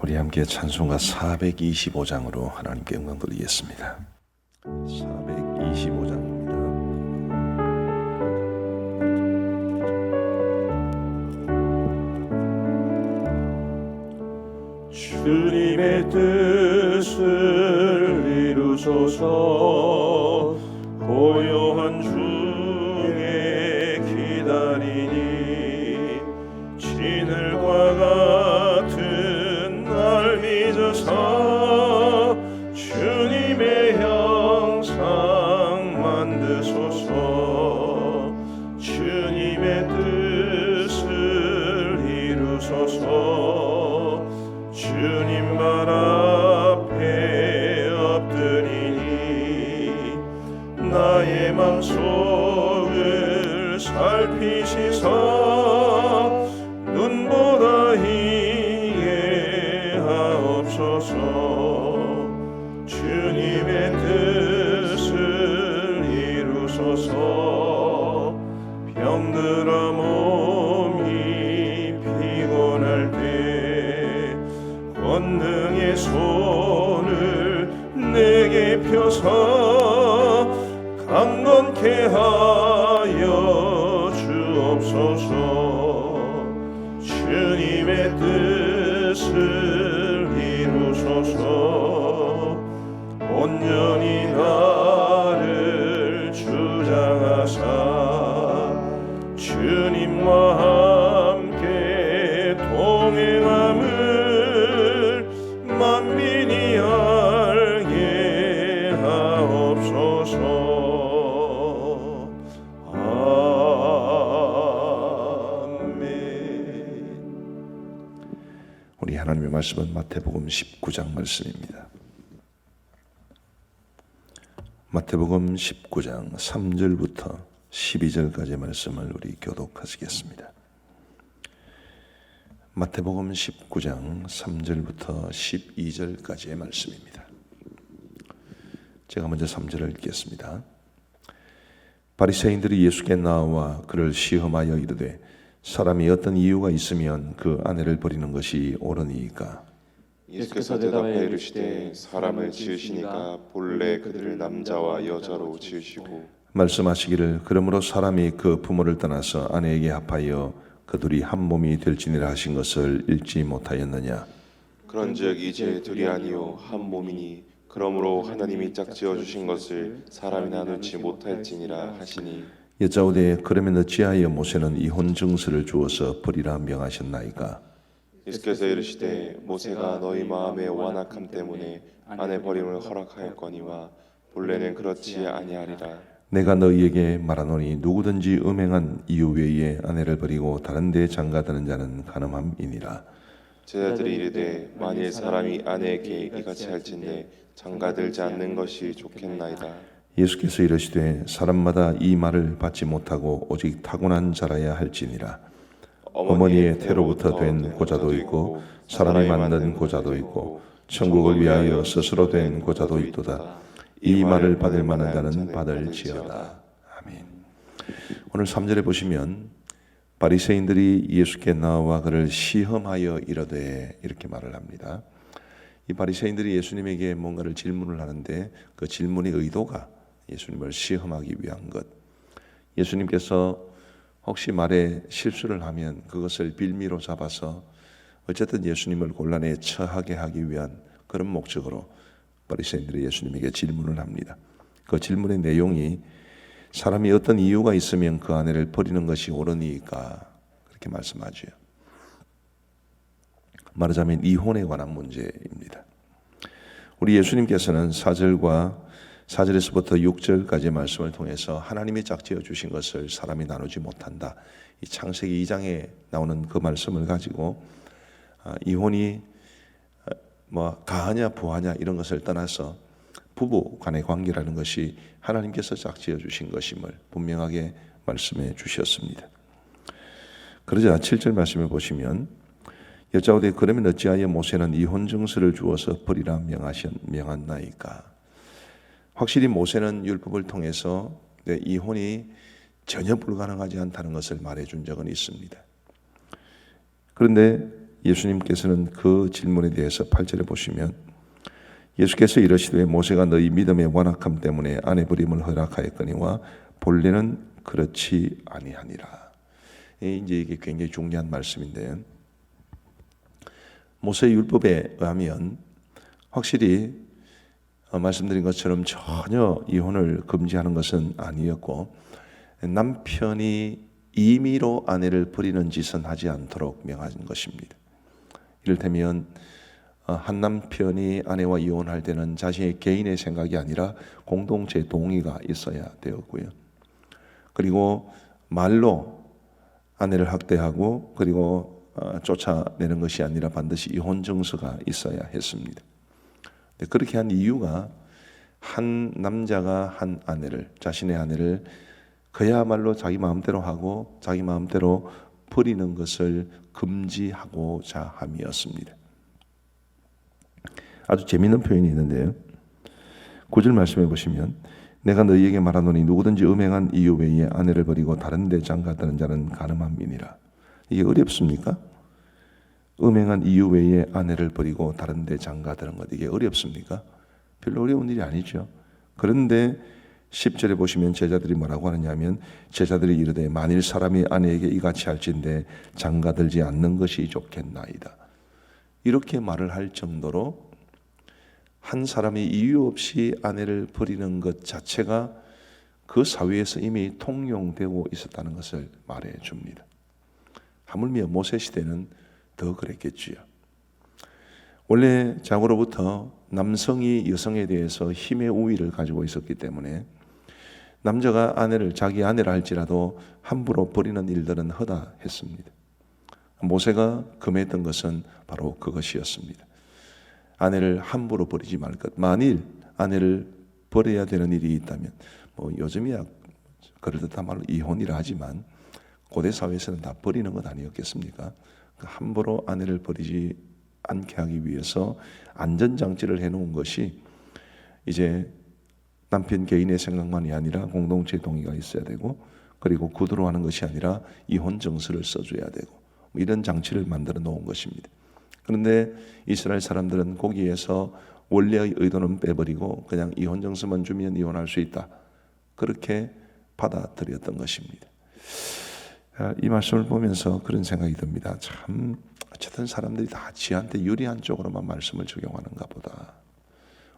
우리 함께 찬송가 425장으로 하나님께 영광 돌리겠습니다. 425장입니다. 주님의 뜻을 이루소서. 고요한 중에 기다리니 진흙과 같은 날 빚어서 주님의 형상 만드소서. 주님의 뜻을 이루소서. 주님 발 앞에 엎드리니 나의 맘속을 살피시사 눈보다 이해하옵소서. 주님의 뜻을 이루소서. 병들어 몸이 피곤할 때 권능의 손을 내게 펴서 강건케 하여 주옵소서. 주님의 뜻을 이루소서. 온전히 나를 주장하사 주님과 함께 동행함을 만민이 알게 하옵소서. 우리 하나님의 말씀은 마태복음 19장 말씀입니다. 마태복음 19장 3절부터 12절까지의 말씀을 우리 교독하시겠습니다. 마태복음 19장 3절부터 12절까지의 말씀입니다. 제가 먼저 3절을 읽겠습니다. 바리새인들이 예수께 나와 그를 시험하여 이르되 사람이 어떤 이유가 있으면 그 아내를 버리는 것이 옳으니까? 예수께서 대답하여 이르시되 사람을 지으시니까 본래 그들을 남자와 여자로 지으시고 말씀하시기를 그러므로 사람이 그 부모를 떠나서 아내에게 합하여 그들이 한 몸이 될지니라 하신 것을 읽지 못하였느냐? 그런즉 이제 둘이 아니요 한 몸이니 그러므로 하나님이 짝지어 주신 것을 사람이 나누지 못할지니라 하시니 여짜오되 그러면 어찌하여 모세는 이혼 증서를 주어서 버리라 명하셨나이까? 예수께서 이르시되 모세가 너희 마음의 완악함 때문에 아내 버림을 허락하였거니와 본래는 그렇지 아니하리라. 내가 너희에게 말하노니 누구든지 음행한 이유 외에 아내를 버리고 다른 데 장가드는 자는 간음함이니라. 제자들이 이르되 만일 사람이 아내에게 이같이 할진대 장가들지 않는 것이 좋겠나이다. 예수께서 이르시되 사람마다 이 말을 받지 못하고 오직 타고난 자라야 할지니라. 어머니의 태로부터 된 고자도 있고 사람이 만든 고자도 있고 천국을 위하여 스스로 된 고자도 있도다. 이 말을 받을 만한 자는 받을지어다. 아멘. 오늘 3절에 보시면 바리새인들이 예수께 나와 그를 시험하여 이르되 이렇게 말을 합니다. 이 바리새인들이 예수님에게 뭔가를 질문을 하는데 그 질문의 의도가 예수님을 시험하기 위한 것. 예수님께서 혹시 말에 실수를 하면 그것을 빌미로 잡아서 어쨌든 예수님을 곤란에 처하게 하기 위한 그런 목적으로 바리새인들이 예수님에게 질문을 합니다. 그 질문의 내용이 사람이 어떤 이유가 있으면 그 아내를 버리는 것이 옳으니까 그렇게 말씀하죠. 말하자면 이혼에 관한 문제입니다. 우리 예수님께서는 4절에서부터 6절까지의 말씀을 통해서 하나님이 짝지어 주신 것을 사람이 나누지 못한다. 이 창세기 2장에 나오는 그 말씀을 가지고 이혼이 가하냐 부하냐 이런 것을 떠나서 부부 간의 관계라는 것이 하나님께서 짝지어 주신 것임을 분명하게 말씀해 주셨습니다. 그러자 7절 말씀을 보시면 여짜오되 그러면 어찌하여 모세는 이혼 증서를 주어서 버리라 명한나이까? 확실히 모세는 율법을 통해서 이혼이 전혀 불가능하지 않다는 것을 말해준 적은 있습니다. 그런데 예수님께서는 그 질문에 대해서 8절에 보시면 예수께서 이르시되 모세가 너희 믿음의 완악함 때문에 아내 버림을 허락하였거니와 본래는 그렇지 아니하니라. 이제 이게 굉장히 중요한 말씀인데, 모세 율법에 의하면 확실히 말씀드린 것처럼 전혀 이혼을 금지하는 것은 아니었고, 남편이 임의로 아내를 버리는 짓은 하지 않도록 명한 것입니다. 이를테면 한 남편이 아내와 이혼할 때는 자신의 개인의 생각이 아니라 공동체 동의가 있어야 되었고요. 그리고 말로 아내를 학대하고 그리고 쫓아내는 것이 아니라 반드시 이혼 증서가 있어야 했습니다. 그렇게 한 이유가 한 남자가 한 아내를, 자신의 아내를 그야말로 자기 마음대로 하고 자기 마음대로 버리는 것을 금지하고자 함이었습니다. 아주 재미있는 표현이 있는데요. 9절 말씀해 보시면 내가 너희에게 말하노니 누구든지 음행한 이유 외에 아내를 버리고 다른 데 장가드는 자는 간음함이니라. 이게 어렵습니까? 음행한 이유 외에 아내를 버리고 다른 데 장가드는 것, 이게 어렵습니까? 별로 어려운 일이 아니죠. 그런데 10절에 보시면 제자들이 뭐라고 하느냐면 제자들이 이르되 만일 사람이 아내에게 이같이 할진대 장가들지 않는 것이 좋겠나이다. 이렇게 말을 할 정도로 한 사람이 이유 없이 아내를 버리는 것 자체가 그 사회에서 이미 통용되고 있었다는 것을 말해 줍니다. 하물며 모세 시대는 더 그랬겠지요. 원래 자고로부터 남성이 여성에 대해서 힘의 우위를 가지고 있었기 때문에 남자가 아내를 자기 아내라 할지라도 함부로 버리는 일들은 허다했습니다. 모세가 금했던 것은 바로 그것이었습니다. 아내를 함부로 버리지 말 것. 만일 아내를 버려야 되는 일이 있다면, 요즘이야 그럴듯한 말로 이혼이라 하지만 고대 사회에서는 다 버리는 것 아니었겠습니까? 함부로 아내를 버리지 않게 하기 위해서 안전장치를 해놓은 것이 이제 남편 개인의 생각만이 아니라 공동체 동의가 있어야 되고, 그리고 구두로 하는 것이 아니라 이혼 증서를 써줘야 되고, 이런 장치를 만들어 놓은 것입니다. 그런데 이스라엘 사람들은 거기에서 원래의 의도는 빼버리고 그냥 이혼 증서만 주면 이혼할 수 있다, 그렇게 받아들였던 것입니다. 이 말씀을 보면서 그런 생각이 듭니다. 참, 어쨌든 사람들이 다 지한테 유리한 쪽으로만 말씀을 적용하는가 보다.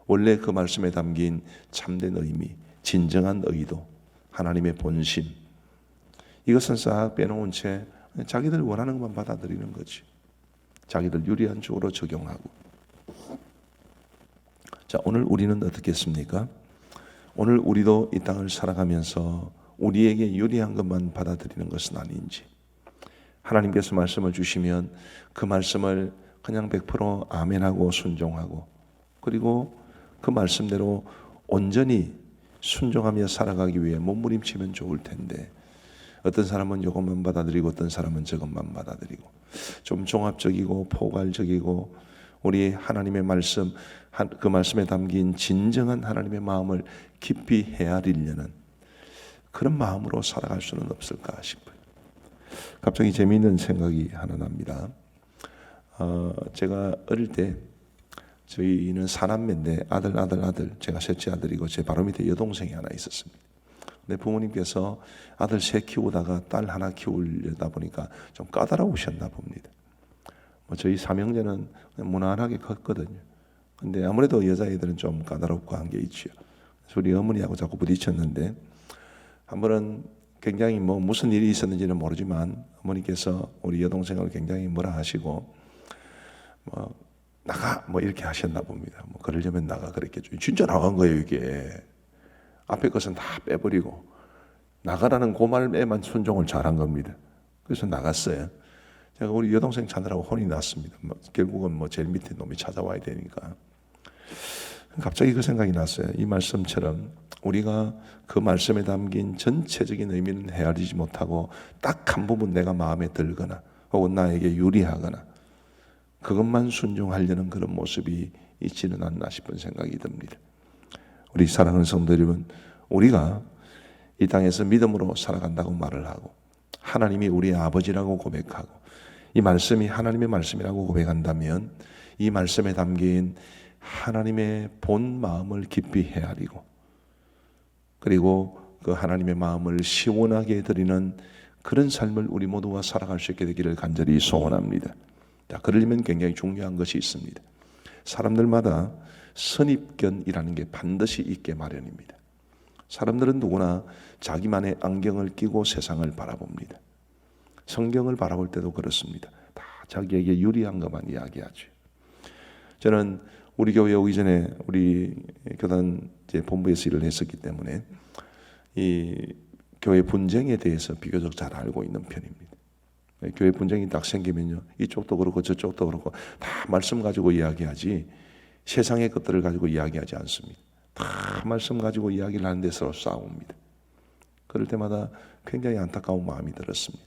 원래 그 말씀에 담긴 참된 의미, 진정한 의도, 하나님의 본심, 이것은 싹 빼놓은 채 자기들 원하는 것만 받아들이는 거지. 자기들 유리한 쪽으로 적용하고. 자, 오늘 우리는 어떻겠습니까? 오늘 우리도 이 땅을 살아가면서 우리에게 유리한 것만 받아들이는 것은 아닌지, 하나님께서 말씀을 주시면 그 말씀을 그냥 100% 아멘하고 순종하고, 그리고 그 말씀대로 온전히 순종하며 살아가기 위해 몸부림치면 좋을 텐데, 어떤 사람은 이것만 받아들이고 어떤 사람은 저것만 받아들이고, 좀 종합적이고 포괄적이고 우리 하나님의 말씀, 그 말씀에 담긴 진정한 하나님의 마음을 깊이 헤아리려는 그런 마음으로 살아갈 수는 없을까 싶어요. 갑자기 재미있는 생각이 하나 납니다. 제가 어릴 때, 저희는 사남매인데 아들, 제가 셋째 아들이고 제 바로 밑에 여동생이 하나 있었습니다. 근데 부모님께서 아들 셋 키우다가 딸 하나 키우려다 보니까 좀 까다로우셨나 봅니다. 저희 삼형제는 무난하게 컸거든요. 근데 아무래도 여자애들은 좀 까다롭고 한 게 있죠. 그래서 우리 어머니하고 자꾸 부딪혔는데, 한 번은 굉장히 무슨 일이 있었는지는 모르지만 어머니께서 우리 여동생을 굉장히 뭐라 하시고, 나가 이렇게 하셨나 봅니다. 그러려면 나가 그랬겠죠. 진짜 나간 거예요. 이게 앞에 것은 다 빼버리고 나가라는 그 말에만 순종을 잘한 겁니다. 그래서 나갔어요. 제가 우리 여동생 찾느라고 혼이 났습니다. 결국은 제일 밑에 놈이 찾아와야 되니까. 갑자기 그 생각이 났어요. 이 말씀처럼 우리가 그 말씀에 담긴 전체적인 의미는 헤아리지 못하고 딱 한 부분 내가 마음에 들거나 혹은 나에게 유리하거나 그것만 순종하려는 그런 모습이 있지는 않나 싶은 생각이 듭니다. 우리 사랑하는 성도 여러분, 우리가 이 땅에서 믿음으로 살아간다고 말을 하고 하나님이 우리의 아버지라고 고백하고 이 말씀이 하나님의 말씀이라고 고백한다면 이 말씀에 담긴 하나님의 본 마음을 깊이 헤아리고 그리고 그 하나님의 마음을 시원하게 드리는 그런 삶을 우리 모두가 살아갈 수 있게 되기를 간절히 소원합니다. 자, 그러려면 굉장히 중요한 것이 있습니다. 사람들마다 선입견이라는 게 반드시 있게 마련입니다. 사람들은 누구나 자기만의 안경을 끼고 세상을 바라봅니다. 성경을 바라볼 때도 그렇습니다. 다 자기에게 유리한 것만 이야기하죠. 저는 우리 교회 오기 전에 우리 교단 본부에서 일을 했었기 때문에 이 교회 분쟁에 대해서 비교적 잘 알고 있는 편입니다. 교회 분쟁이 딱 생기면요, 이쪽도 그렇고 저쪽도 그렇고 다 말씀 가지고 이야기하지 세상의 것들을 가지고 이야기하지 않습니다. 다 말씀 가지고 이야기를 하는 데서 싸웁니다. 그럴 때마다 굉장히 안타까운 마음이 들었습니다.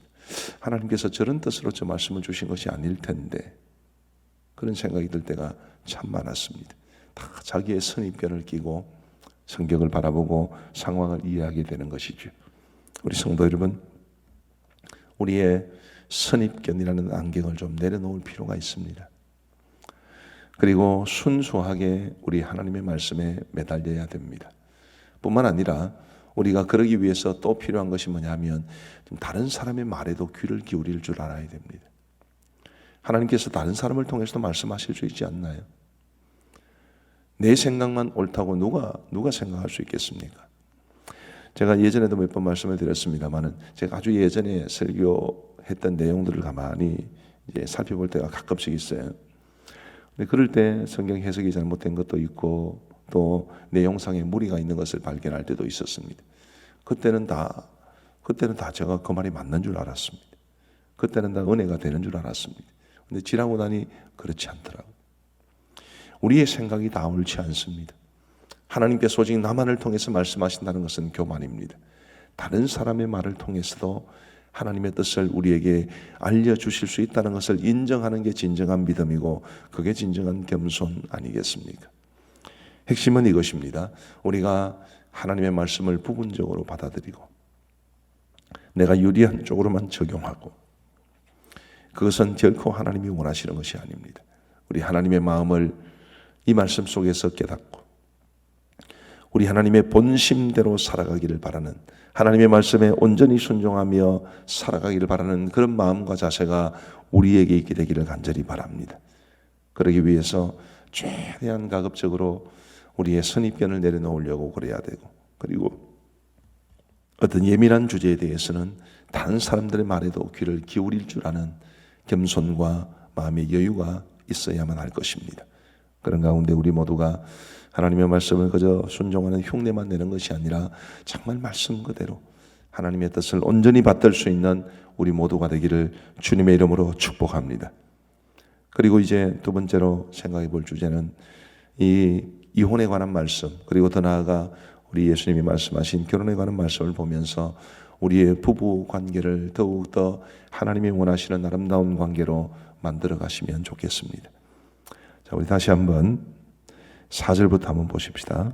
하나님께서 저런 뜻으로 저 말씀을 주신 것이 아닐 텐데 그런 생각이 들 때가 참 많았습니다. 다 자기의 선입견을 끼고 성경을 바라보고 상황을 이해하게 되는 것이죠. 우리 성도 여러분, 우리의 선입견이라는 안경을 좀 내려놓을 필요가 있습니다. 그리고 순수하게 우리 하나님의 말씀에 매달려야 됩니다. 뿐만 아니라 우리가 그러기 위해서 또 필요한 것이 뭐냐면 좀 다른 사람의 말에도 귀를 기울일 줄 알아야 됩니다. 하나님께서 다른 사람을 통해서도 말씀하실 수 있지 않나요? 내 생각만 옳다고 누가 생각할 수 있겠습니까? 제가 예전에도 몇 번 말씀을 드렸습니다만은 제가 아주 예전에 설교했던 내용들을 가만히 이제 살펴볼 때가 가끔씩 있어요. 근데 그럴 때 성경 해석이 잘못된 것도 있고 또 내용상에 무리가 있는 것을 발견할 때도 있었습니다. 그때는 다 제가 그 말이 맞는 줄 알았습니다. 그때는 다 은혜가 되는 줄 알았습니다. 근데 지나고 나니 그렇지 않더라고요. 우리의 생각이 다 옳지 않습니다. 하나님께서 오직 나만을 통해서 말씀하신다는 것은 교만입니다. 다른 사람의 말을 통해서도 하나님의 뜻을 우리에게 알려주실 수 있다는 것을 인정하는 게 진정한 믿음이고 그게 진정한 겸손 아니겠습니까? 핵심은 이것입니다. 우리가 하나님의 말씀을 부분적으로 받아들이고 내가 유리한 쪽으로만 적용하고 그것은 결코 하나님이 원하시는 것이 아닙니다. 우리 하나님의 마음을 이 말씀 속에서 깨닫고 우리 하나님의 본심대로 살아가기를 바라는 하나님의 말씀에 온전히 순종하며 살아가기를 바라는 그런 마음과 자세가 우리에게 있게 되기를 간절히 바랍니다. 그러기 위해서 최대한 가급적으로 우리의 선입견을 내려놓으려고 그래야 되고 그리고 어떤 예민한 주제에 대해서는 다른 사람들의 말에도 귀를 기울일 줄 아는 겸손과 마음의 여유가 있어야만 할 것입니다. 그런 가운데 우리 모두가 하나님의 말씀을 그저 순종하는 흉내만 내는 것이 아니라 정말 말씀 그대로 하나님의 뜻을 온전히 받들 수 있는 우리 모두가 되기를 주님의 이름으로 축복합니다. 그리고 이제 두 번째로 생각해 볼 주제는 이 이혼에 관한 말씀 그리고 더 나아가 우리 예수님이 말씀하신 결혼에 관한 말씀을 보면서 우리의 부부 관계를 더욱더 하나님이 원하시는 아름다운 관계로 만들어 가시면 좋겠습니다. 자, 우리 다시 한번 4절부터 한번 보십시다.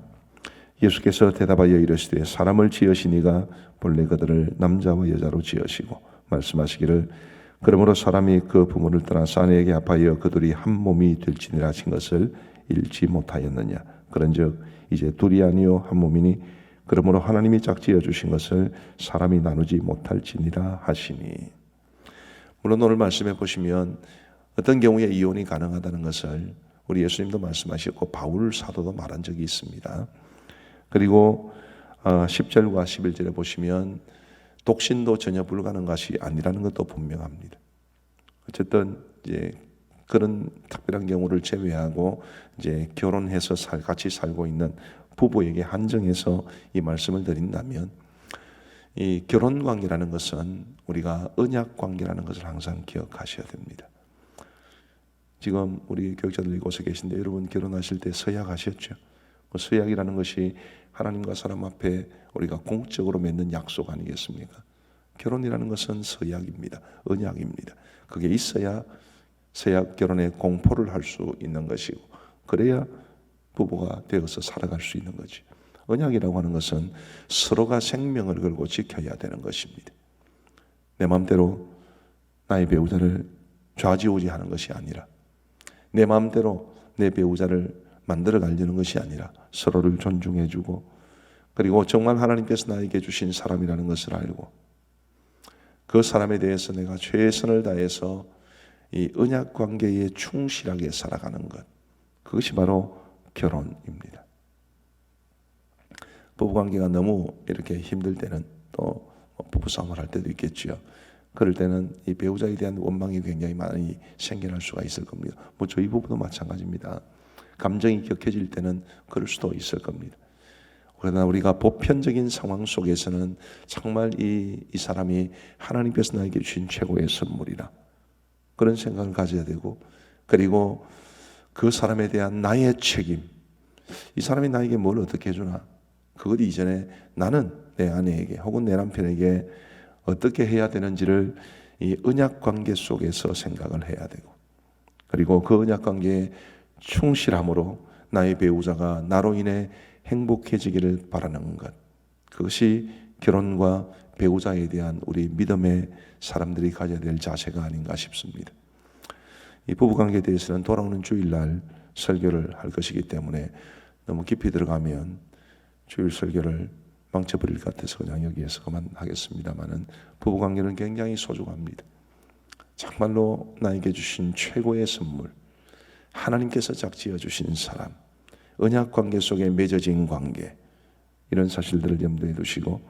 예수께서 대답하여 이르시되 사람을 지으시니가 본래 그들을 남자와 여자로 지으시고 말씀하시기를 그러므로 사람이 그 부모를 떠나서 아내에게 합하여 그들이 한 몸이 될지니라 하신 것을 읽지 못하였느냐. 그런즉 이제 둘이 아니요 한 몸이니 그러므로 하나님이 짝지어 주신 것을 사람이 나누지 못할지니라 하시니. 물론 오늘 말씀해 보시면 어떤 경우에 이혼이 가능하다는 것을 우리 예수님도 말씀하셨고 바울 사도도 말한 적이 있습니다. 그리고 10절과 11절에 보시면 독신도 전혀 불가능한 것이 아니라는 것도 분명합니다. 어쨌든 이제 그런 특별한 경우를 제외하고 이제 결혼해서 같이 살고 있는 부부에게 한정해서 이 말씀을 드린다면 이 결혼 관계라는 것은 우리가 언약 관계라는 것을 항상 기억하셔야 됩니다. 지금 우리 교육자들 이곳에 계신데 여러분 결혼하실 때 서약하셨죠? 서약이라는 것이 하나님과 사람 앞에 우리가 공적으로 맺는 약속 아니겠습니까? 결혼이라는 것은 서약입니다. 언약입니다. 그게 있어야 서약 결혼의 공포를 할 수 있는 것이고 그래야 부부가 되어서 살아갈 수 있는 거지. 언약이라고 하는 것은 서로가 생명을 걸고 지켜야 되는 것입니다. 내 마음대로 나의 배우자를 좌지우지하는 것이 아니라 내 마음대로 내 배우자를 만들어 가려는 것이 아니라 서로를 존중해주고 그리고 정말 하나님께서 나에게 주신 사람이라는 것을 알고 그 사람에 대해서 내가 최선을 다해서 이 언약 관계에 충실하게 살아가는 것, 그것이 바로 결혼입니다. 부부관계가 너무 이렇게 힘들 때는 또 부부싸움을 할 때도 있겠죠. 그럴 때는 이 배우자에 대한 원망이 굉장히 많이 생겨날 수가 있을 겁니다. 뭐 저희 부부도 마찬가지입니다. 감정이 격해질 때는 그럴 수도 있을 겁니다. 그러나 우리가 보편적인 상황 속에서는 정말 이 사람이 하나님께서 나에게 주신 최고의 선물이라 그런 생각을 가져야 되고, 그리고 그 사람에 대한 나의 책임, 이 사람이 나에게 뭘 어떻게 해주나, 그것 이전에 나는 내 아내에게 혹은 내 남편에게 어떻게 해야 되는지를 이 언약 관계 속에서 생각을 해야 되고, 그리고 그 언약 관계에 충실함으로 나의 배우자가 나로 인해 행복해지기를 바라는 것, 그것이 결혼과 배우자에 대한 우리 믿음의 사람들이 가져야 될 자세가 아닌가 싶습니다. 이 부부관계에 대해서는 돌아오는 주일날 설교를 할 것이기 때문에 너무 깊이 들어가면 주일 설교를 망쳐버릴 것 같아서 그냥 여기에서 그만하겠습니다만은, 부부관계는 굉장히 소중합니다. 정말로 나에게 주신 최고의 선물, 하나님께서 짝지어 주신 사람, 언약 관계 속에 맺어진 관계, 이런 사실들을 염두에 두시고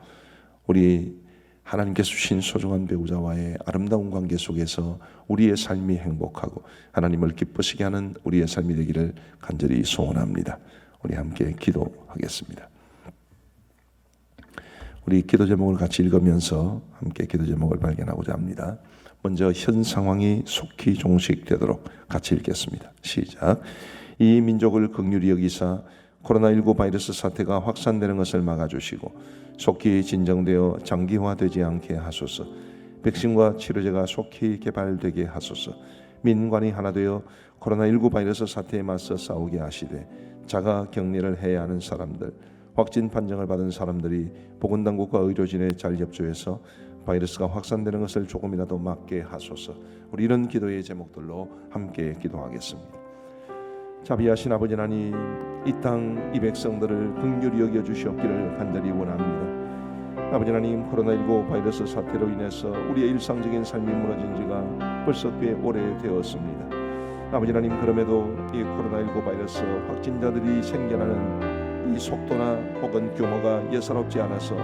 우리 하나님께서 주신 소중한 배우자와의 아름다운 관계 속에서 우리의 삶이 행복하고 하나님을 기쁘시게 하는 우리의 삶이 되기를 간절히 소원합니다. 우리 함께 기도하겠습니다. 우리 기도 제목을 같이 읽으면서 함께 기도 제목을 발견하고자 합니다. 먼저 현 상황이 속히 종식되도록 같이 읽겠습니다. 시작. 이 민족을 긍휼히 여기사 코로나19 바이러스 사태가 확산되는 것을 막아주시고 속히 진정되어 장기화되지 않게 하소서. 백신과 치료제가 속히 개발되게 하소서. 민관이 하나 되어 코로나19 바이러스 사태에 맞서 싸우게 하시되 자가 격리를 해야 하는 사람들, 확진 판정을 받은 사람들이 보건당국과 의료진에 잘 협조해서 바이러스가 확산되는 것을 조금이라도 막게 하소서. 우리 이런 기도의 제목들로 함께 기도하겠습니다. 자비하신 아버지 하나님, 이 땅 이 백성들을 긍휼히 여겨 주시옵기를 간절히 원합니다. 아버지 하나님, 코로나19 바이러스 사태로 인해서 우리의 일상적인 삶이 무너진 지가 벌써 꽤 오래되었습니다. 아버지 하나님, 그럼에도 이 코로나19 바이러스 확진자들이 생겨나는 이 속도나 혹은 규모가 예사롭지 않아서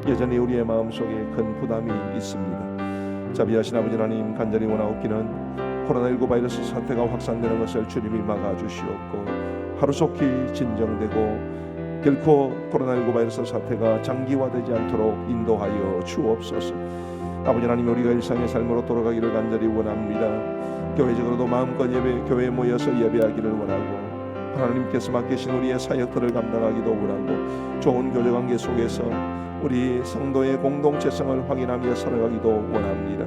여전히 우리의 마음속에 큰 부담이 있습니다. 자비하신 아버지 하나님, 간절히 원하옵기는 코로나19 바이러스 사태가 확산되는 것을 주님이 막아주시옵고 하루속히 진정되고 결코 코로나19 바이러스 사태가 장기화되지 않도록 인도하여 주옵소서. 아버지 하나님, 우리가 일상의 삶으로 돌아가기를 간절히 원합니다. 교회적으로도 마음껏 교회에 모여서 예배하기를 원하고 하나님께서 맡기신 우리의 사역들을 감당하기도 원하고 좋은 교제관계 속에서 우리 성도의 공동체성을 확인하며 살아가기도 원합니다.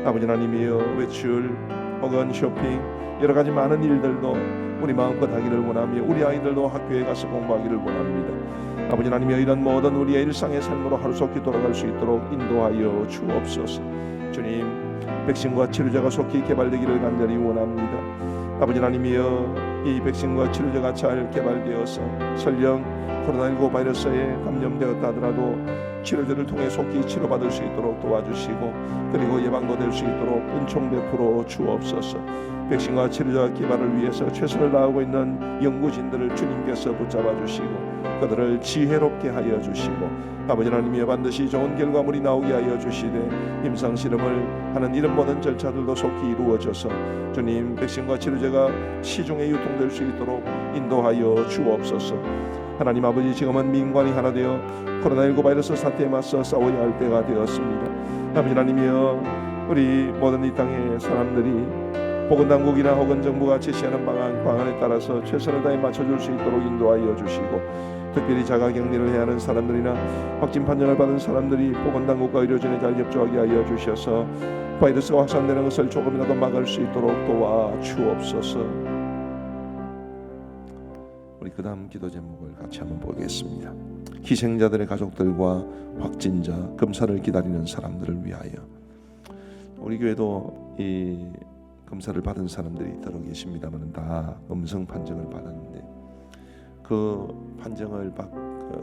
아버지 하나님이여, 외출 혹은 쇼핑 여러 가지 많은 일들도 우리 마음껏 하기를 원하며 우리 아이들도 학교에 가서 공부하기를 원합니다. 아버지 하나님이여, 이런 모든 우리의 일상의 삶으로 하루속히 돌아갈 수 있도록 인도하여 주옵소서. 주님, 백신과 치료제가 속히 개발되기를 간절히 원합니다. 아버지 하나님이여, 이 백신과 치료제가 잘 개발되어서 설령 코로나19 바이러스에 감염되었다 하더라도 치료제를 통해 속히 치료받을 수 있도록 도와주시고 그리고 예방도 될 수 있도록 은총 베풀어 주옵소서. 백신과 치료제 개발을 위해서 최선을 다하고 있는 연구진들을 주님께서 붙잡아 주시고 그들을 지혜롭게 하여 주시고 아버지 하나님이여, 반드시 좋은 결과물이 나오게 하여 주시되 임상 실험을 하는 이런 모든 절차들도 속히 이루어져서 주님, 백신과 치료제가 시중에 유통될 수 있도록 인도하여 주옵소서. 하나님 아버지, 지금은 민관이 하나 되어 코로나19 바이러스 사태에 맞서 싸워야 할 때가 되었습니다. 아버지 하나님이여, 우리 모든 이 땅의 사람들이 보건당국이나 혹은 정부가 제시하는 방안에 따라서 최선을 다해 맞춰줄 수 있도록 인도하여 주시고 특별히 자가격리를 해야 하는 사람들이나 확진 판정을 받은 사람들이 보건당국과 의료진에 잘 협조하게 하여 주셔서 바이러스가 확산되는 것을 조금이라도 막을 수 있도록 도와주옵소서. 우리 그 다음 기도 제목을 같이 한번 보겠습니다. 희생자들의 가족들과 확진자, 검사를 기다리는 사람들을 위하여. 우리 교회도 이 검사를 받은 사람들이 들어 계십니다만 다 음성 판정을 받았는데 그 판정을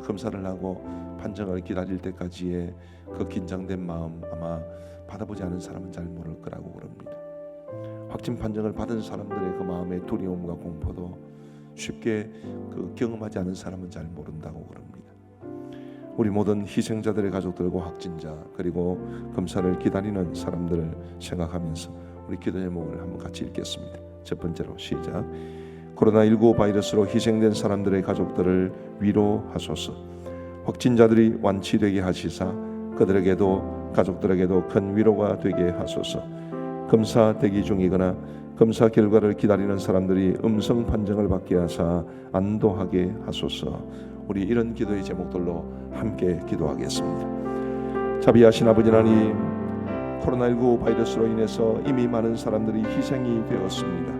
검사를 하고 판정을 기다릴 때까지의 그 긴장된 마음 아마 받아보지 않은 사람은 잘 모를 거라고 그럽니다. 확진 판정을 받은 사람들의 그 마음의 두려움과 공포도 쉽게 경험하지 않은 사람은 잘 모른다고 그럽니다. 우리 모든 희생자들의 가족들과 확진자 그리고 검사를 기다리는 사람들을 생각하면서 우리 기도 제목을 한번 같이 읽겠습니다. 첫 번째로 시작. 코로나19 바이러스로 희생된 사람들의 가족들을 위로하소서. 확진자들이 완치되게 하시사 그들에게도 가족들에게도 큰 위로가 되게 하소서. 검사 대기 중이거나 검사 결과를 기다리는 사람들이 음성 판정을 받게 하사 안도하게 하소서. 우리 이런 기도의 제목들로 함께 기도하겠습니다. 자비하신 아버지 하나님, 코로나19 바이러스로 인해서 이미 많은 사람들이 희생이 되었습니다.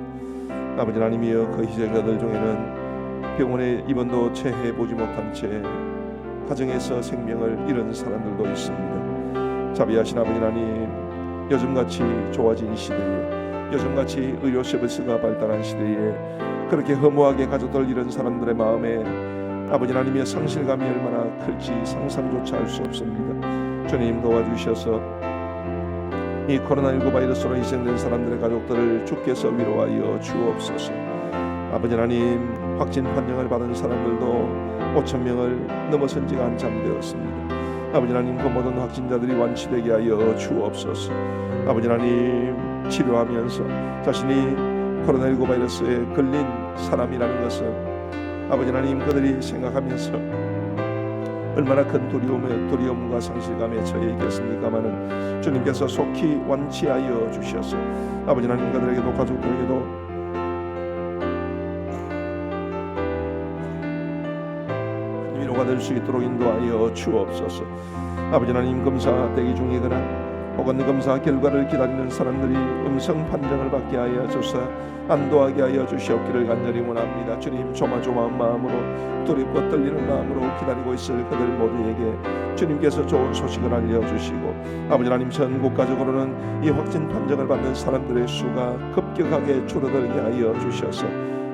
아버지 하나님이여, 그 희생자들 중에는 병원에 입원도 채 해보지 못한 채 가정에서 생명을 잃은 사람들도 있습니다. 자비하신 아버지 하나님, 요즘같이 좋아진 시대에, 요즘같이 의료 서비스가 발달한 시대에 그렇게 허무하게 가족들 잃은 사람들의 마음에 아버지 하나님의 상실감이 얼마나 클지 상상조차 할 수 없습니다. 주님 도와주셔서 이 코로나19 바이러스로 희생된 사람들의 가족들을 주께서 위로하여 주옵소서. 아버지 하나님, 확진 판정을 받은 사람들도 5,000명을 넘어선 지가 한참 되었습니다. 아버지 하나님, 그 모든 확진자들이 완치되게 하여 주옵소서. 아버지 하나님, 치료하면서 자신이 코로나19 바이러스에 걸린 사람이라는 것을 아버지 하나님 그들이 생각하면서 얼마나 큰 두려움과 상실감에 처해 있겠습니까마는 주님께서 속히 완치하여 주셔서 아버지 하나님 그들에게도 가족들에게도 위로가 될 수 있도록 인도하여 주옵소서. 아버지 하나님, 검사 대기 중이거나 혹은 검사 결과를 기다리는 사람들이 음성 판정을 받게 하여 주사 안도하게 하여 주시옵기를 간절히 원합니다. 주님, 조마조마한 마음으로 두렵고 떨리는 마음으로 기다리고 있을 그들 모두에게 주님께서 좋은 소식을 알려주시고 아버지 하나님, 전국가적으로는 이 확진 판정을 받는 사람들의 수가 급격하게 줄어들게 하여 주셔서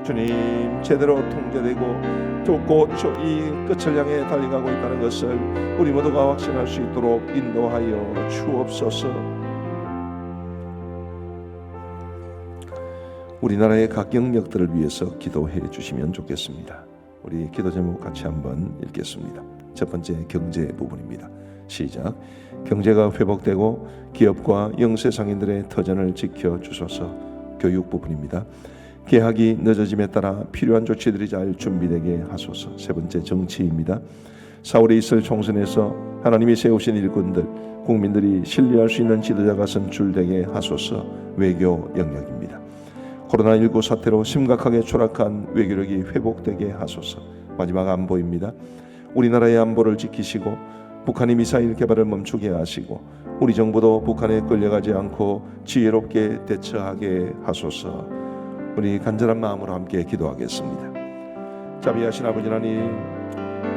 주님, 제대로 통제되고 곧 이 끝을 향해 달려가고 있다는 것을 우리 모두가 확신할 수 있도록 인도하여 주옵소서. 우리나라의 각 영역들을 위해서 기도해 주시면 좋겠습니다. 우리 기도 제목 같이 한번 읽겠습니다. 첫 번째, 경제 부분입니다. 시작. 경제가 회복되고 기업과 영세상인들의 터전을 지켜주소서. 교육 부분입니다. 개학이 늦어짐에 따라 필요한 조치들이 잘 준비되게 하소서. 세 번째, 정치입니다. 4월에 있을 총선에서 하나님이 세우신 일꾼들, 국민들이 신뢰할 수 있는 지도자가 선출되게 하소서. 외교 영역입니다. 코로나19 사태로 심각하게 추락한 외교력이 회복되게 하소서. 마지막, 안보입니다. 우리나라의 안보를 지키시고 북한이 미사일 개발을 멈추게 하시고 우리 정부도 북한에 끌려가지 않고 지혜롭게 대처하게 하소서. 우리 간절한 마음으로 함께 기도하겠습니다. 자비하신 아버지 하나님,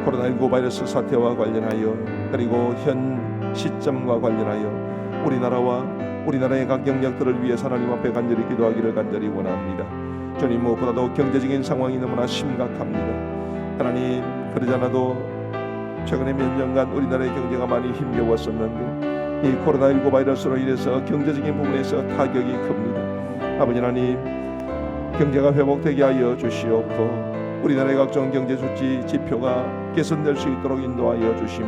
코로나19 바이러스 사태와 관련하여 그리고 현 시점과 관련하여 우리나라와 우리나라의 각 영역들을 위해 하나님 앞에 간절히 기도하기를 간절히 원합니다. 주님, 무엇보다도 경제적인 상황이 너무나 심각합니다. 하나님, 그러지 않아도 최근에 몇 년간 우리나라의 경제가 많이 힘겨웠었는데 이 코로나19 바이러스로 인해서 경제적인 부분에서 타격이 큽니다. 아버지 하나님, 경제가 회복되게 하여 주시옵고 우리나라의 각종 경제 수치 지표가 개선될 수 있도록 인도하여 주시며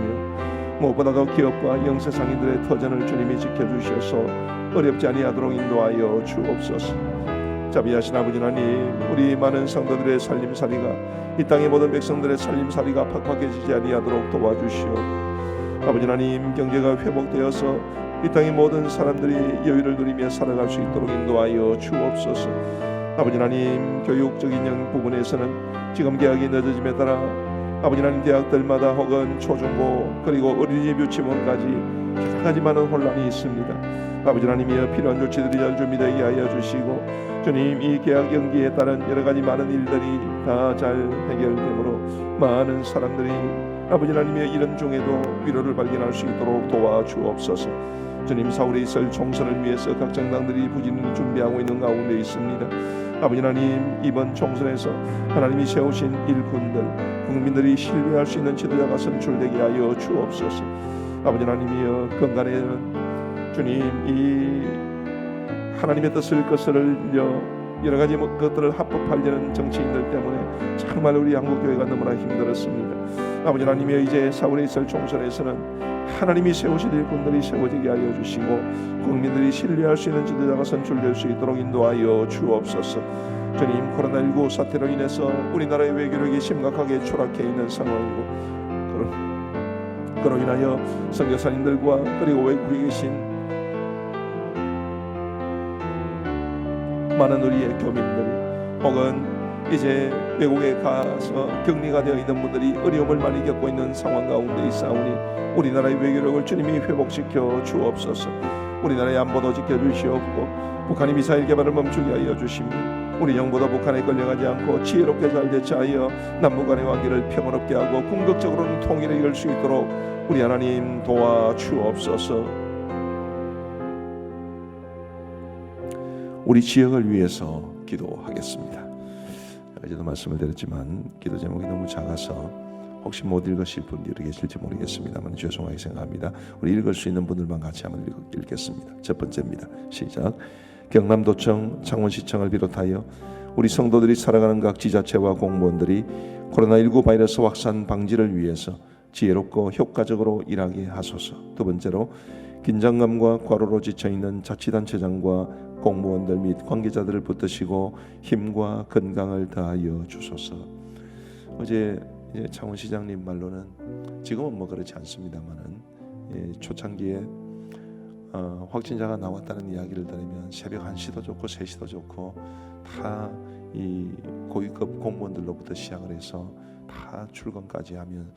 무엇보다도 기업과 영세상인들의 터전을 주님이 지켜주셔서 어렵지 아니하도록 인도하여 주옵소서. 자비하신 아버지 하나님, 우리 많은 성도들의 살림살이가 이 땅의 모든 백성들의 살림살이가 팍팍해지지 아니하도록 도와주시오. 아버지 하나님, 경제가 회복되어서 이 땅의 모든 사람들이 여유를 누리며 살아갈 수 있도록 인도하여 주옵소서. 아버지 하나님, 교육적인 부분에서는 지금 개학이 늦어짐에 따라 아버지 하나님, 대학들마다 혹은 초중고 그리고 어린이집 유치원까지 여러 가지 많은 혼란이 있습니다. 아버지 하나님이여, 필요한 조치들이 잘 준비되게 하여 주시고 주님, 이 개학 연기에 따른 여러 가지 많은 일들이 다 잘 해결되므로 많은 사람들이 아버지 하나님의 이런 중에도 위로를 발견할 수 있도록 도와주옵소서. 주님, 사울의 있을 총선을 위해서 각 정당들이 부지런히 준비하고 있는 가운데 있습니다. 아버지 하나님, 이번 총선에서 하나님이 세우신 일꾼들, 국민들이 신뢰할 수 있는 지도자가 선출되게 하여 주옵소서. 아버지 하나님이여, 건강에는 주님, 이 하나님의 뜻을 거스르려 여러 가지 것들을 합법하려는 정치인들 때문에 정말 우리 한국교회가 너무나 힘들었습니다. 아버지 하나님이여, 이제 사울에 있을 총선에서는 하나님이 세우실 일꾼들이 세워지게 하여 주시고 국민들이 신뢰할 수 있는 지도자가 선출될 수 있도록 인도하여 주옵소서. 주님, 코로나19 사태로 인해서 우리나라의 외교력이 심각하게 추락해 있는 상황이고 그로 인하여 선교사님들과 그리고 외국에 계신 많은 우리의 교민들이 혹은 이제 외국에 가서 격리가 되어 있는 분들이 어려움을 많이 겪고 있는 상황 가운데 있사오니 우리나라의 외교력을 주님이 회복시켜 주옵소서. 우리나라의 안보도 지켜주시옵고 북한이 미사일 개발을 멈추게 하여 주시며 우리 영보다 북한에 걸려가지 않고 지혜롭게 잘 대처하여 남북 간의 관계를 평화롭게 하고 궁극적으로는 통일을 이룰 수 있도록 우리 하나님 도와주옵소서. 우리 지역을 위해서 기도하겠습니다. 어제도 말씀을 드렸지만 기도 제목이 너무 작아서 혹시 못 읽으실 분들이 계실지 모르겠습니다만 죄송하게 생각합니다. 우리 읽을 수 있는 분들만 같이 한번 읽겠습니다. 첫 번째입니다. 시작. 경남도청, 창원시청을 비롯하여 우리 성도들이 살아가는 각 지자체와 공무원들이 코로나19 바이러스 확산 방지를 위해서 지혜롭고 효과적으로 일하게 하소서. 두 번째로 긴장감과 과로로 지쳐있는 자치단체장과 공무원들 및 관계자들을 붙드시고 힘과 건강을 다하여 주소서. 어제 창원시장님 말로는 지금은 뭐 그렇지 않습니다만은 초창기에 확진자가 나왔다는 이야기를 들으면 새벽 1시도 좋고 3시도 좋고 다 이 고위급 공무원들로부터 시작을 해서 다 출근까지 하면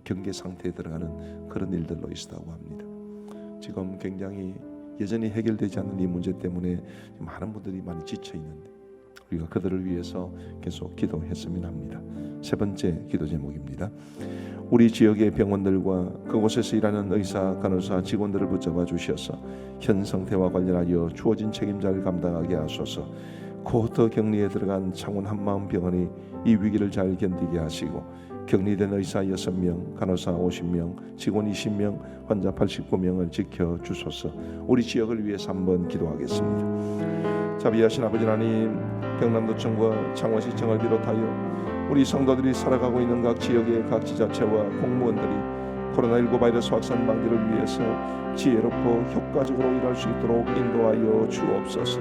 경계 상태에 들어가는 그런 일들로 있었다고 합니다. 지금 굉장히 여전히 해결되지 않는 이 문제 때문에 많은 분들이 많이 지쳐 있는데 우리가 그들을 위해서 계속 기도했으면 합니다. 세 번째 기도 제목입니다. 우리 지역의 병원들과 그곳에서 일하는 의사, 간호사, 직원들을 붙잡아 주셔서 현 상태와 관련하여 주어진 책임자를 감당하게 하소서. 코호터 격리에 들어간 창원 한마음병원이 이 위기를 잘 견디게 하시고 격리된 의사 6명, 간호사 50명, 직원 20명, 환자 89명을 지켜주소서. 우리 지역을 위해서 한번 기도하겠습니다. 자비하신 아버지 하나님, 경남도청과 창원시청을 비롯하여 우리 성도들이 살아가고 있는 각 지역의 각 지자체와 공무원들이 코로나19 바이러스 확산 방지를 위해서 지혜롭고 효과적으로 일할 수 있도록 인도하여 주옵소서.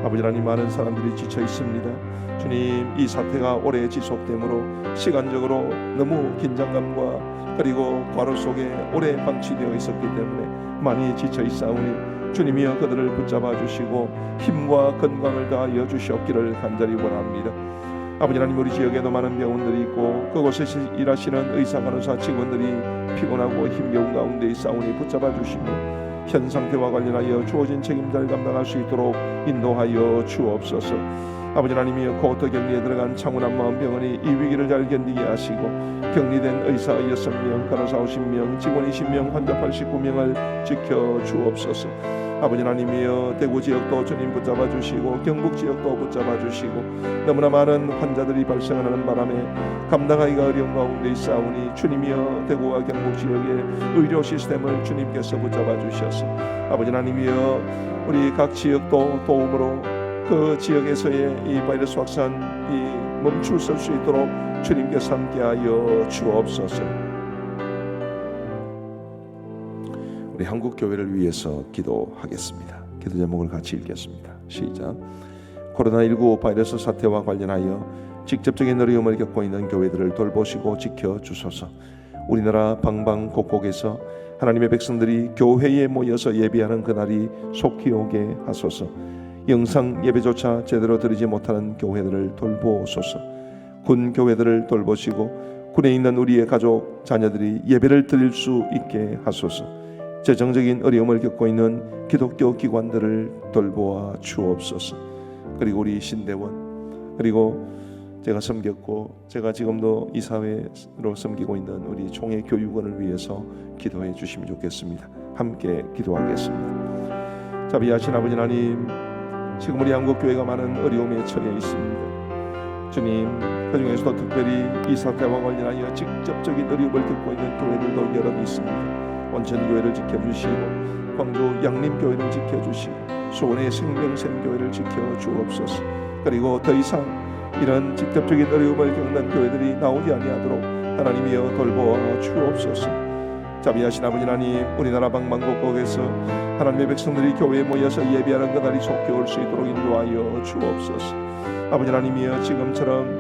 아버지 하나님, 많은 사람들이 지쳐 있습니다. 주님, 이 사태가 오래 지속되므로 시간적으로 너무 긴장감과 그리고 과로 속에 오래 방치되어 있었기 때문에 많이 지쳐 있사오니 주님이여 그들을 붙잡아 주시고 힘과 건강을 다하여 주시옵기를 간절히 원합니다. 아버지 하나님, 우리 지역에도 많은 병원들이 있고 그곳에서 일하시는 의사, 간호사, 직원들이 피곤하고 힘겨운 가운데 있사오니 붙잡아 주시며 현 상태와 관련하여 주어진 책임자를 감당할 수 있도록 인도하여 주옵소서. 아버지 하나님이여, 코호터 격리에 들어간 창원 한마음병원이 이 위기를 잘 견디게 하시고 격리된 의사 6명, 간호사 50명, 직원 20명, 환자 89명을 지켜주옵소서. 아버지 하나님이여, 대구 지역도 주님 붙잡아 주시고 경북 지역도 붙잡아 주시고 너무나 많은 환자들이 발생하는 바람에 감당하기가 어려운 가운데 있사오니 주님이여 대구와 경북 지역의 의료 시스템을 주님께서 붙잡아 주셔서 아버지 하나님이여 우리 각 지역도 도움으로 그 지역에서의 이 바이러스 확산이 멈출 수 있도록 주님께서 함께하여 주옵소서. 우리 한국 교회를 위해서 기도하겠습니다. 기도 제목을 같이 읽겠습니다. 시작. 코로나19 바이러스 사태와 관련하여 직접적인 어려움을 겪고 있는 교회들을 돌보시고 지켜주소서. 우리나라 방방곡곡에서 하나님의 백성들이 교회에 모여서 예배하는 그날이 속히 오게 하소서. 영상 예배조차 제대로 드리지 못하는 교회들을 돌보소서. 군 교회들을 돌보시고 군에 있는 우리의 가족, 자녀들이 예배를 드릴 수 있게 하소서. 재정적인 어려움을 겪고 있는 기독교 기관들을 돌보아 주옵소서. 그리고 우리 신대원, 그리고 제가 섬겼고 제가 지금도 이 사회로 섬기고 있는 우리 총회 교육원을 위해서 기도해 주시면 좋겠습니다. 함께 기도하겠습니다. 자비하신 아버지 하나님, 지금 우리 한국교회가 많은 어려움에 처해 있습니다. 주님, 그 중에서도 특별히 이 사태와 관련하여 직접적인 어려움을 겪고 있는 교회들도 여러 있습니다. 원천교회를 지켜주시고 광주 양림교회를 지켜주시고 수원의 생명샘교회를 지켜주옵소서. 그리고 더 이상 이런 직접적인 어려움을 겪는 교회들이 나오지 아니하도록 하나님이여 돌보아 주옵소서. 자비하신 아버지 하나님, 우리나라 방방곡곡에서 하나님의 백성들이 교회에 모여서 예배하는 그날이 속히 올 수 있도록 인도하여 주옵소서. 아버지 하나님이여, 지금처럼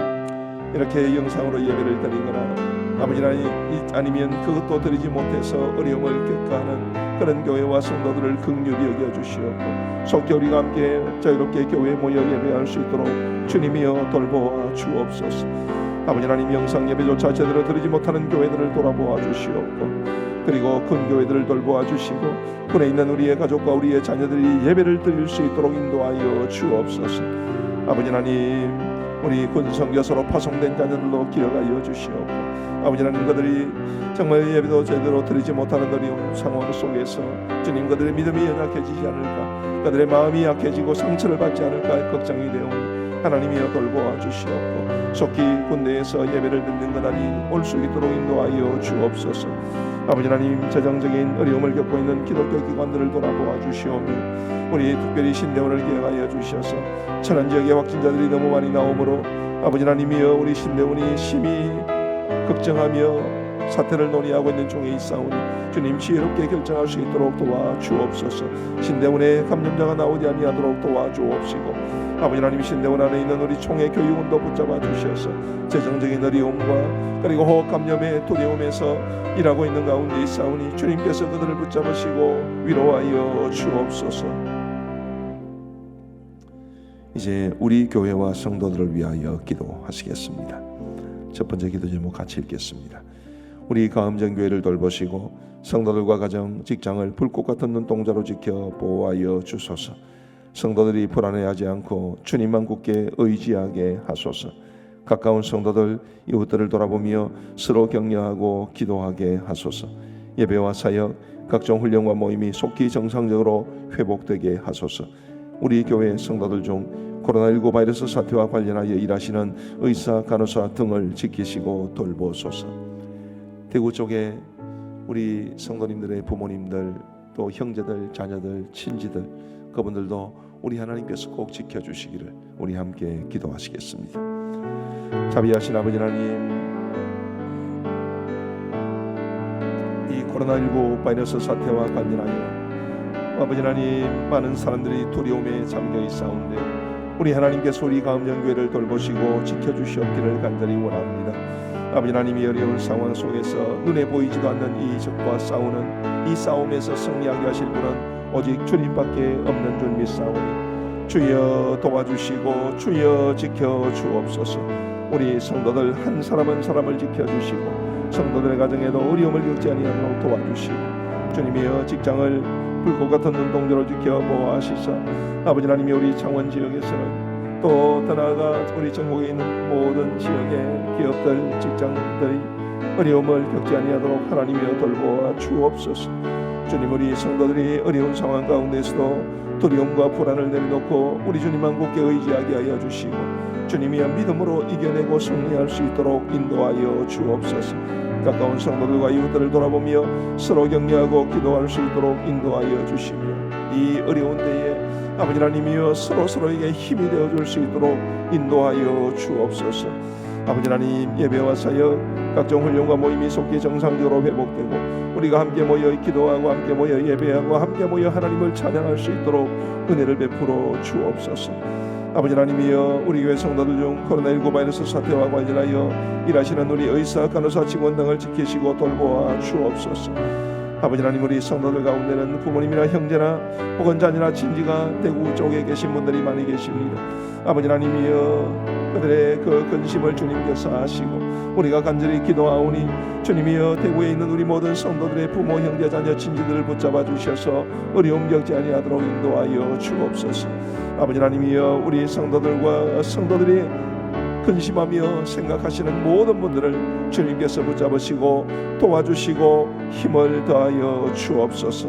이렇게 영상으로 예배를 드리거나 아버지 하나님 아니면 그것도 드리지 못해서 어려움을 겪어하는 그런 교회와 성도들을 긍휼히 여겨주시옵고 속히 우리가 함께 자유롭게 교회에 모여 예배할 수 있도록 주님이여 돌보아 주옵소서. 아버지 하나님, 영상 예배조차 제대로 드리지 못하는 교회들을 돌아보아 주시옵고 그리고 큰 교회들을 돌보아 주시고 군에 있는 우리의 가족과 우리의 자녀들이 예배를 드릴 수 있도록 인도하여 주옵소서. 아버지 하나님, 우리 군 선교사로 파송된 자녀들도 기억하여 주시옵고 아버지 하나님, 그들이 정말 예배도 제대로 드리지 못하는 어려운 상황 속에서 주님, 그들의 믿음이 연약해지지 않을까, 그들의 마음이 약해지고 상처를 받지 않을까 걱정이 되오니 하나님이여 돌보아 주시옵고 속히 군대에서 예배를 듣는 그날이 올 수 있도록 인도하여 주옵소서. 아버지 하나님, 재정적인 어려움을 겪고 있는 기독교 기관들을 돌아보아 주시오며 우리 특별히 신대원을 기억하여 주셔서 천안지역의 확진자들이 너무 많이 나오므로 아버지 하나님이여 우리 신대원이 심히 걱정하며 사태를 논의하고 있는 중에 있사오니 주님, 지혜롭게 결정할 수 있도록 도와주옵소서. 신대원에 감염자가 나오지 아니하도록 도와주옵시고 아버지 하나님, 신대원 안에 있는 우리 총회 교육원도 붙잡아 주셔서 재정적인 어려움과 그리고 호흡 감염의 두려움에서 일하고 있는 가운데 있사오니 주님께서 그들을 붙잡으시고 위로하여 주옵소서. 이제 우리 교회와 성도들을 위하여 기도하시겠습니다. 첫 번째 기도 제목 같이 읽겠습니다. 우리 가음정교회를 돌보시고 성도들과 가정, 직장을 불꽃 같은 눈동자로 지켜 보호하여 주소서. 성도들이 불안해하지 않고 주님만 굳게 의지하게 하소서. 가까운 성도들, 이웃들을 돌아보며 서로 격려하고 기도하게 하소서. 예배와 사역, 각종 훈련과 모임이 속히 정상적으로 회복되게 하소서. 우리 교회 성도들 중 코로나19 바이러스 사태와 관련하여 일하시는 의사, 간호사 등을 지키시고 돌보소서. 대구 쪽에 우리 성도님들의 부모님들, 또 형제들, 자녀들, 친지들, 그분들도 우리 하나님께서 꼭 지켜주시기를 우리 함께 기도하시겠습니다. 자비하신 아버지 하나님, 이 코로나19 바이러스 사태와 관련하여 아버지 하나님, 많은 사람들이 두려움에 잠겨 있사온데 우리 하나님께서 우리 가음정교회를 돌보시고 지켜주시옵기를 간절히 원합니다. 아버지 하나님이 어려운 상황 속에서 눈에 보이지도 않는 이 적과 싸우는 이 싸움에서 승리하게 하실 분은 오직 주님밖에 없는 줄 믿사오니 주여 도와주시고 주여 지켜주옵소서. 우리 성도들 한 사람 한 사람을 지켜주시고 성도들의 가정에도 어려움을 겪지 아니하도록 도와주시고 주님이여 직장을 불꽃 같은 눈동자로 지켜 보호하시사 아버지 하나님이 우리 창원 지역에서는 또 더 나아가 우리 전국에 있는 모든 지역의 기업들, 직장들이 어려움을 겪지 아니하도록 하나님이여 돌보아 주옵소서. 주님, 우리 성도들이 어려운 상황 가운데서도 두려움과 불안을 내려놓고 우리 주님만 굳게 의지하게 하여 주시고 주님이여 믿음으로 이겨내고 승리할 수 있도록 인도하여 주옵소서. 가까운 성도들과 이웃들을 돌아보며 서로 격려하고 기도할 수 있도록 인도하여 주시며 이 어려운 때에 아버지 하나님이여 서로에게 힘이 되어줄 수 있도록 인도하여 주옵소서. 아버지 하나님, 예배와 사역, 각종 훈련과 모임이 속히 정상적으로 회복되고 우리가 함께 모여 기도하고 함께 모여 예배하고 함께 모여 하나님을 찬양할 수 있도록 은혜를 베풀어 주옵소서. 아버지 하나님이여 우리 교회 성도들 중 코로나19 바이러스 사태와 관련하여 일하시는 우리 의사, 간호사, 직원 등을 지키시고 돌보아 주옵소서. 아버지 하나님, 우리 성도들 가운데는 부모님이나 형제나 혹은 자녀나 친지가 대구 쪽에 계신 분들이 많이 계십니다. 아버지 하나님이여 그들의 그 근심을 주님께서 아시고 우리가 간절히 기도하오니 주님이여 대구에 있는 우리 모든 성도들의 부모, 형제, 자녀, 친지들을 붙잡아 주셔서 어려움 겪지 아니하도록 인도하여 주옵소서. 아버지 하나님이여 우리 성도들과 성도들이 근심하며 생각하시는 모든 분들을 주님께서 붙잡으시고 도와주시고 힘을 더하여 주옵소서.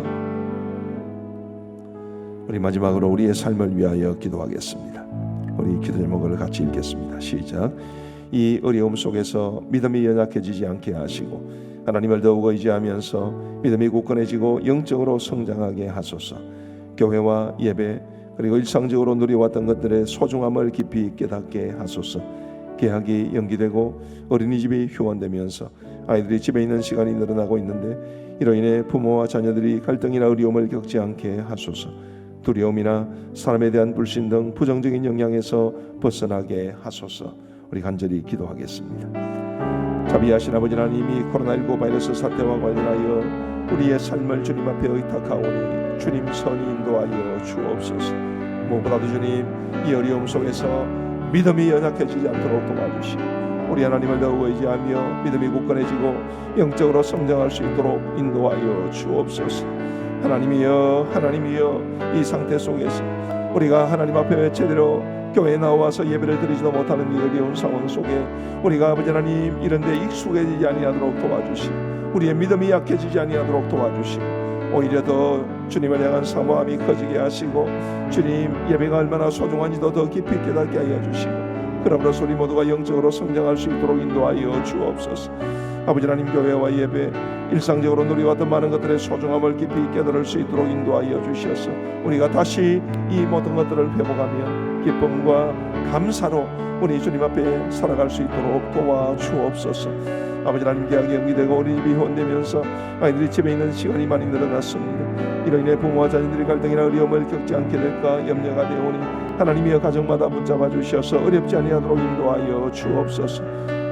우리 마지막으로 우리의 삶을 위하여 기도하겠습니다. 우리 기도 제목을 같이 읽겠습니다. 시작. 이 어려움 속에서 믿음이 연약해지지 않게 하시고 하나님을 더욱 의지하면서 믿음이 굳건해지고 영적으로 성장하게 하소서. 교회와 예배 그리고 일상적으로 누려왔던 것들의 소중함을 깊이 깨닫게 하소서. 개학이 연기되고 어린이집이 휴원되면서 아이들이 집에 있는 시간이 늘어나고 있는데 이로 인해 부모와 자녀들이 갈등이나 어려움을 겪지 않게 하소서. 두려움이나 사람에 대한 불신 등 부정적인 영향에서 벗어나게 하소서. 우리 간절히 기도하겠습니다. 자비하신 아버지 하나님이 코로나19 바이러스 사태와 관련하여 우리의 삶을 주님 앞에 의탁하오니 주님 선이 인도하여 주옵소서. 무엇보다도 주님 이 어려움 속에서 믿음이 연약해지지 않도록 도와주시고 우리 하나님을 더욱 의지하며 믿음이 굳건해지고 영적으로 성장할 수 있도록 인도하여 주옵소서. 하나님이여 하나님이여 이 상태 속에서 우리가 하나님 앞에 제대로 교회에 나와서 예배를 드리지도 못하는 이 어려운 상황 속에 우리가 아버지 하나님 이런 데 익숙해지지 아니하도록 도와주시고 우리의 믿음이 약해지지 아니하도록 도와주시고 오히려 더 주님을 향한 사모함이 커지게 하시고 주님 예배가 얼마나 소중한지도 더 깊이 깨닫게 하여 주시고 그러므로서 우리 모두가 영적으로 성장할 수 있도록 인도하여 주옵소서. 아버지 하나님 교회와 예배 일상적으로 누려왔던 많은 것들의 소중함을 깊이 깨달을 수 있도록 인도하여 주셔서 우리가 다시 이 모든 것들을 회복하며 기쁨과 감사로 우리 주님 앞에 살아갈 수 있도록 도와주옵소서. 아버지 하나님 계약이 연기되고 어린이집이 후원되면서 아이들이 집에 있는 시간이 많이 늘어났습니다. 이로 인해 부모와 자녀들이 갈등이나 어려움을 겪지 않게 될까 염려가 되오니 하나님이여 가정마다 붙잡아 주셔서 어렵지 아니하도록 인도하여 주옵소서.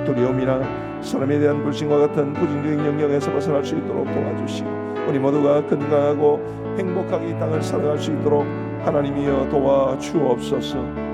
두려움이나 사람에 대한 불신과 같은 부정적인 영역에서 벗어날 수 있도록 도와주시고 우리 모두가 건강하고 행복하게 이 땅을 살아갈 수 있도록 하나님이여 도와주옵소서.